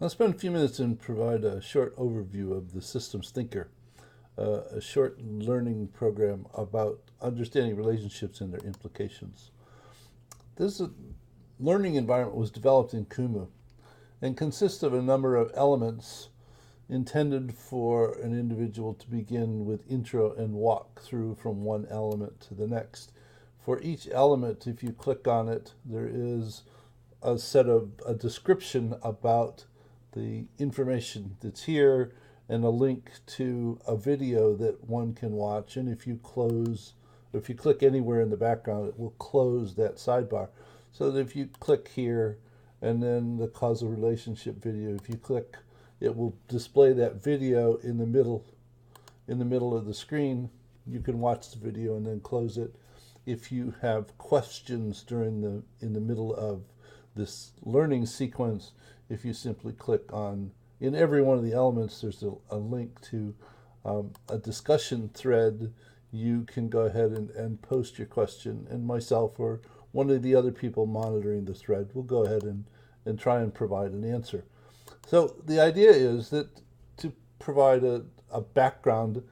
I'll spend a few minutes and provide a short overview of the systems thinker, a short learning program about understanding relationships and their implications. This learning environment was developed in Kumu and consists of a number of elements intended for an individual to begin with intro and walk through from one element to the next. For each element, if you click on it, there is a description about the information that's here and a link to a video that one can watch. And if you click anywhere in the background, it will close that sidebar. So that if you click here and then the causal relationship video, if you click, it will display that video in the middle of the screen. You can watch the video and then close it. If you have questions in the middle of this learning sequence, if you simply click on, in every one of the elements, there's a link to a discussion thread. You can go ahead and post your question, and myself or one of the other people monitoring the thread will go ahead and try and provide an answer. So the idea is that to provide a background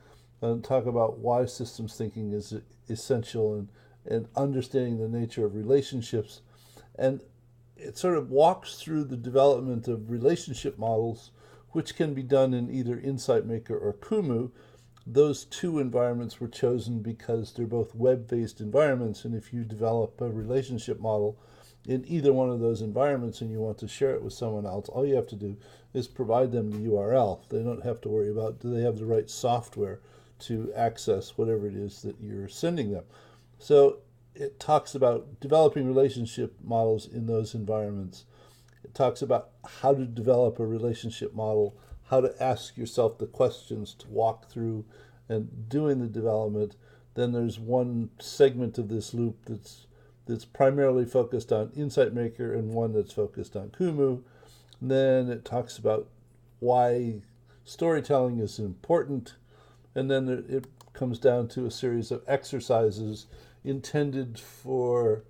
and talk about why systems thinking is essential and understanding the nature of relationships. And it sort of walks through the development of relationship models, which can be done in either InsightMaker or Kumu. Those two environments were chosen because they're both web-based environments, and if you develop a relationship model in either one of those environments and you want to share it with someone else, all you have to do is provide them the URL. They don't have to worry about, do they have the right software to access whatever it is that you're sending them. So it talks about developing relationship models in those environments. It talks about how to develop a relationship model, how to ask yourself the questions to walk through and doing the development. Then there's one segment of this loop that's primarily focused on InsightMaker and one that's focused on Kumu. And then it talks about why storytelling is important. And then it comes down to a series of exercises intended for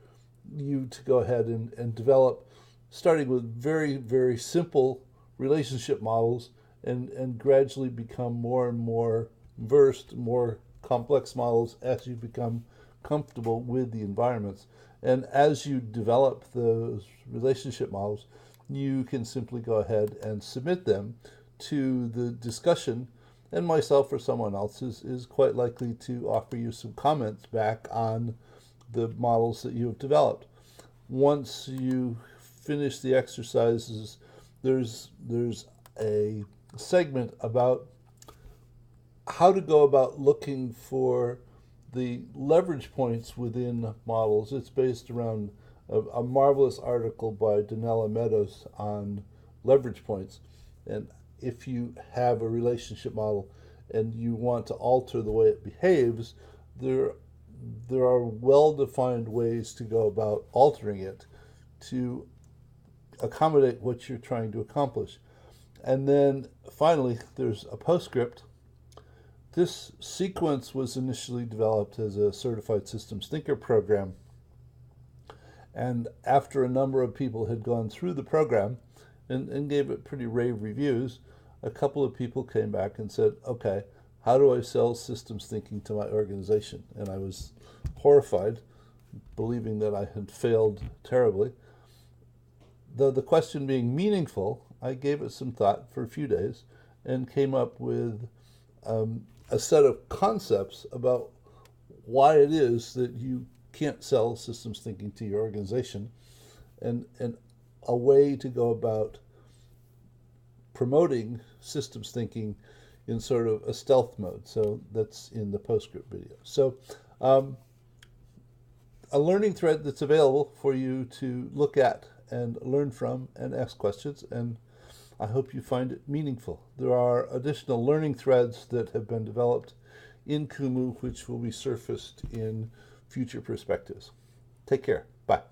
you to go ahead and develop, starting with very, very simple relationship models and gradually become more and more versed, more complex models as you become comfortable with the environments. And as you develop those relationship models, you can simply go ahead and submit them to the discussion, and myself or someone else is quite likely to offer you some comments back on the models that you have developed. Once you finish the exercises, there's a segment about how to go about looking for the leverage points within models. It's based around a marvelous article by Donella Meadows on leverage points. And if you have a relationship model and you want to alter the way it behaves, there are well-defined ways to go about altering it to accommodate what you're trying to accomplish. And then finally, there's a postscript. This sequence was initially developed as a certified systems thinker program. And after a number of people had gone through the program and gave it pretty rave reviews, a couple of people came back and said, okay, how do I sell systems thinking to my organization? And I was horrified, believing that I had failed terribly. Though the question being meaningful, I gave it some thought for a few days and came up with a set of concepts about why it is that you can't sell systems thinking to your organization, and a way to go about promoting systems thinking in sort of a stealth mode. So that's in the postscript video. So a learning thread that's available for you to look at and learn from and ask questions, and I hope you find it meaningful. There are additional learning threads that have been developed in Kumu, which will be surfaced in future perspectives. Take care. Bye.